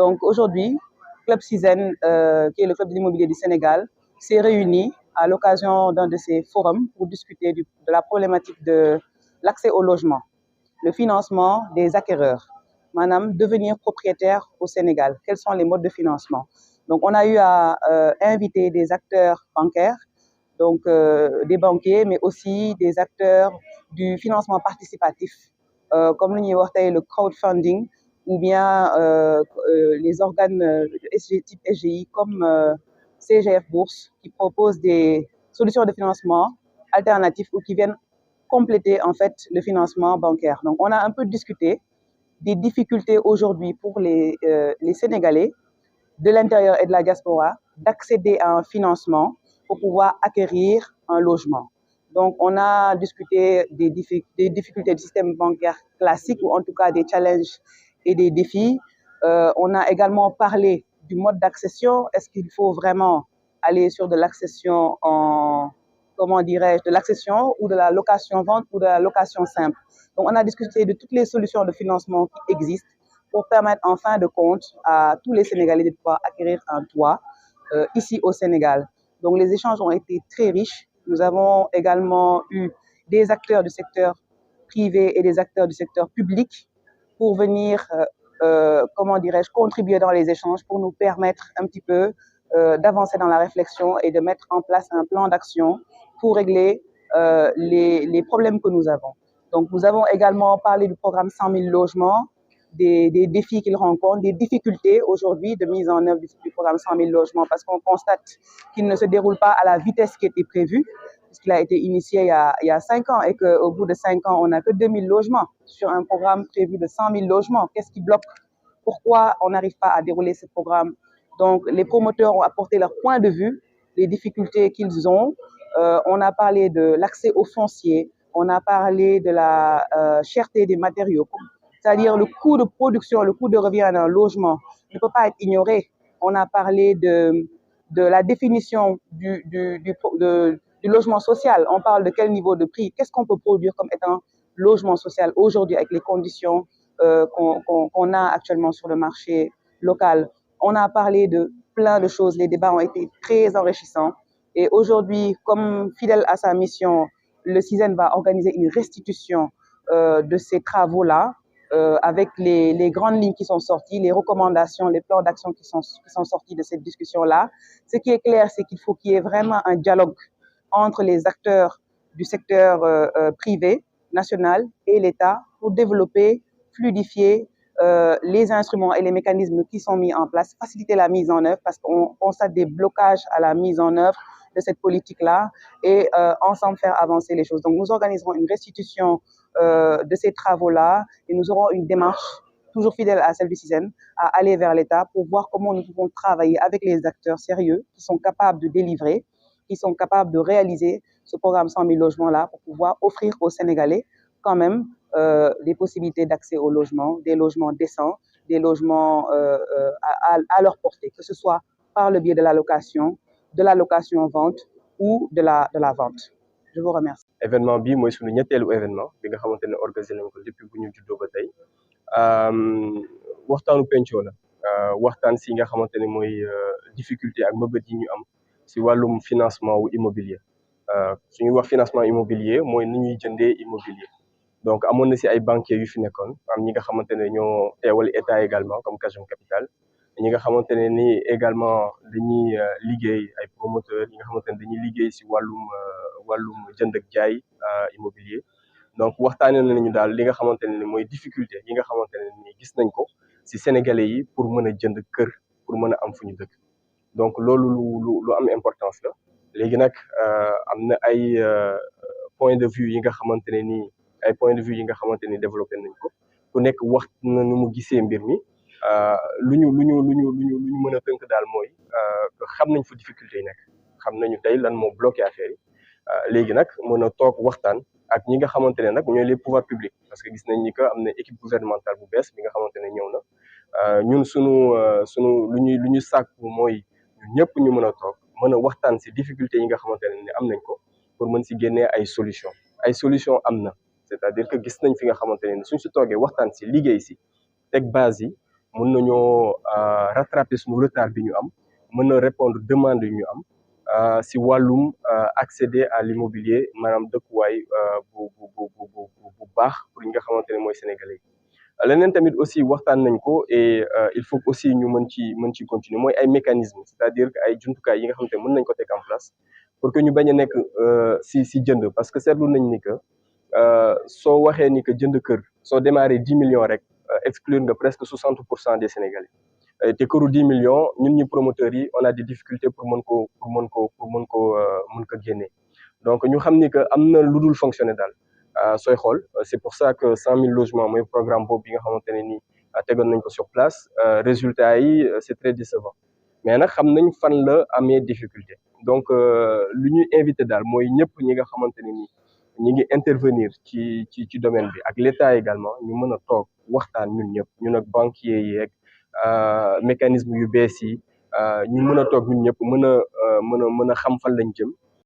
Donc aujourd'hui, Club Cizen, qui est le club de l'immobilier du Sénégal, s'est réuni à l'occasion d'un de ces forums pour discuter de la problématique de l'accès au logement, le financement des acquéreurs, madame, devenir propriétaire au Sénégal. Quels sont les modes de financement? Donc on a eu à inviter des acteurs bancaires, donc des banquiers, mais aussi des acteurs du financement participatif, comme le crowdfunding, ou bien les organes type SGI comme CGF Bourse, qui proposent des solutions de financement alternatives ou qui viennent compléter en fait le financement bancaire. Donc on a un peu discuté des difficultés aujourd'hui pour les Sénégalais de l'intérieur et de la diaspora d'accéder à un financement pour pouvoir acquérir un logement. Donc, on a discuté des difficultés du système bancaire classique, ou en tout cas des challenges et des défis. On a également parlé du mode d'accession. Est-ce qu'il faut vraiment aller sur de l'accession en, comment dirais-je, de l'accession ou de la location-vente ou de la location simple? Donc, on a discuté de toutes les solutions de financement qui existent pour permettre en fin de compte à tous les Sénégalais de pouvoir acquérir un toit ici au Sénégal. Donc les échanges ont été très riches. Nous avons également eu des acteurs du secteur privé et des acteurs du secteur public pour venir, comment dirais-je, contribuer dans les échanges pour nous permettre un petit peu d'avancer dans la réflexion et de mettre en place un plan d'action pour régler les problèmes que nous avons. Donc nous avons également parlé du programme 100 000 logements, des défis qu'ils rencontrent, des difficultés aujourd'hui de mise en œuvre du programme 100 000 logements, parce qu'on constate qu'il ne se déroule pas à la vitesse qui était prévue, puisqu'il a été initié il y a 5 ans et qu'au bout de 5 ans, on n'a que 2 000 logements sur un programme prévu de 100 000 logements. Qu'est-ce qui bloque? Pourquoi on n'arrive pas à dérouler ce programme? Donc, les promoteurs ont apporté leur point de vue, les difficultés qu'ils ont. On a parlé de l'accès au foncier, on a parlé de la cherté des matériaux, c'est-à-dire le coût de production, le coût de revient d'un logement ne peut pas être ignoré. On a parlé de la définition du logement social. On parle de quel niveau de prix. Qu'est-ce qu'on peut produire comme étant logement social aujourd'hui avec les conditions qu'on a actuellement sur le marché local? On a parlé de plein de choses. Les débats ont été très enrichissants. Et aujourd'hui, comme fidèle à sa mission, le CISEN va organiser une restitution de ces travaux-là, avec les grandes lignes qui sont sorties, les recommandations, les plans d'action qui sont sortis de cette discussion-là. Ce qui est clair, c'est qu'il faut qu'il y ait vraiment un dialogue entre les acteurs du secteur privé, national et l'État pour développer, fluidifier les instruments et les mécanismes qui sont mis en place, faciliter la mise en œuvre, parce qu'on constate des blocages à la mise en œuvre de cette politique-là, et ensemble faire avancer les choses. Donc nous organiserons une restitution de ces travaux-là, et nous aurons une démarche toujours fidèle à celle du CISEN, à aller vers l'État pour voir comment nous pouvons travailler avec les acteurs sérieux qui sont capables de délivrer, qui sont capables de réaliser ce programme 100 000 logements-là pour pouvoir offrir aux Sénégalais quand même des possibilités d'accès au logement, des logements décents, des logements à leur portée, que ce soit par le biais de la location-vente ou de la vente. Je vous remercie. Événement bi mooy sunu ñetteelu événement bi nga xamante ne organisé nañ ko depuis bu ñu juddoo ba tey waxtaanu penco la waxtaan si nga xamante ne mooy difficulté ak mëbët yi ñu am si wàllum financement wu immobilier suñuy wax financement immobilier mooy ni ñuy jëndee immobilier. Donc amoon na si ay banquiers yu fi nekkoon am ñi nga xamante ne ñoo teewal état également comme Cajam Capital, ñi nga xamante ne ni également dañuy liggéey ay promoteurs yi nga xamante ne dañuy liggéey si wàllum jënd ak jaay immobilier. Donc waxtaanee nañu daal li nga xamante ne ni mooy difficulté yi nga xamante ne ni gis nañ ko si sénégalais yi pour mën a jënd kër, pour mën a am fu ñu dëkk. Donc loolu lu am importance la. Léegi nag am na ay point de vue yi nga xamante ne ni ay point de vue yi nga xamante ni développé nañ ko, ku nekk wax na nu mu gisee mbir mi. lu ñu mën a tënk daal mooy xam nañ fu difficulté yi nekk, xam nañu tey lan moo bloqué affaire yi. Léegi nag mën a toog waxtaan ak ñi nga xamante ne nag ñooy les pouvoirs publics, parce que gis nañ ni que am na équipe gouvernementale bu bees bi nga xamante ne ñëw na. Ñun sunu lu ñu sàkku mooy ñun ñëpp ñu mën a toog mën a waxtaan si difficulté yi nga xamante ne am nañ ko pour mën si génnee ay solution am na, c'est-à-dire que gis nañ fi nga xamante ne suñ si toogee waxtaan si liggéey si teg base yi mën nañoo rattraper suñu retard bi ñu am mën na répondre demande yu ñu am si wàllum accéder à l'immobilier maanaam dëkkuwaay bu baax pour ñi nga xamante ne mooy sénégalais yi leneen tamit aussi waxtaan nañ ko et il faut aussi ñu mën ci continuer mooy ay mécanismes c'est-à-dire que ay jumtukaay yi nga xamante ne mën nañ ko teg en place pour que ñu bañ a nekk si jënd parce que seetlu nañ ni que soo waxee ni que jënd kër soo démarré 10 millions rek exclure nga presque 60% des sénégalais te këru 10 millions ñun ñi promoteurs yi on a des difficultés pour mën ko génne donc ñu xam ni que am na lu dul fonctionner daal sooy xool c'est pour ça que 100 000 logements mooy programme boobu bi nga xamante ne nii tegoon nañ ko sur place résultat yi c'est très décevant mais nag xam nañ fan la amee difficulté donc lu ñuy invité daal mooy ñëpp ñi nga xamante ne nii ñi ngi intervenir ci domaine bi ak l'État également ñu mën a toog waxtaan ñun ñëpp ñun ak banquiers yi ak mécanisme yu bees yi ñu mën a toog ñun ñëpp mën a xam fan lañ jëm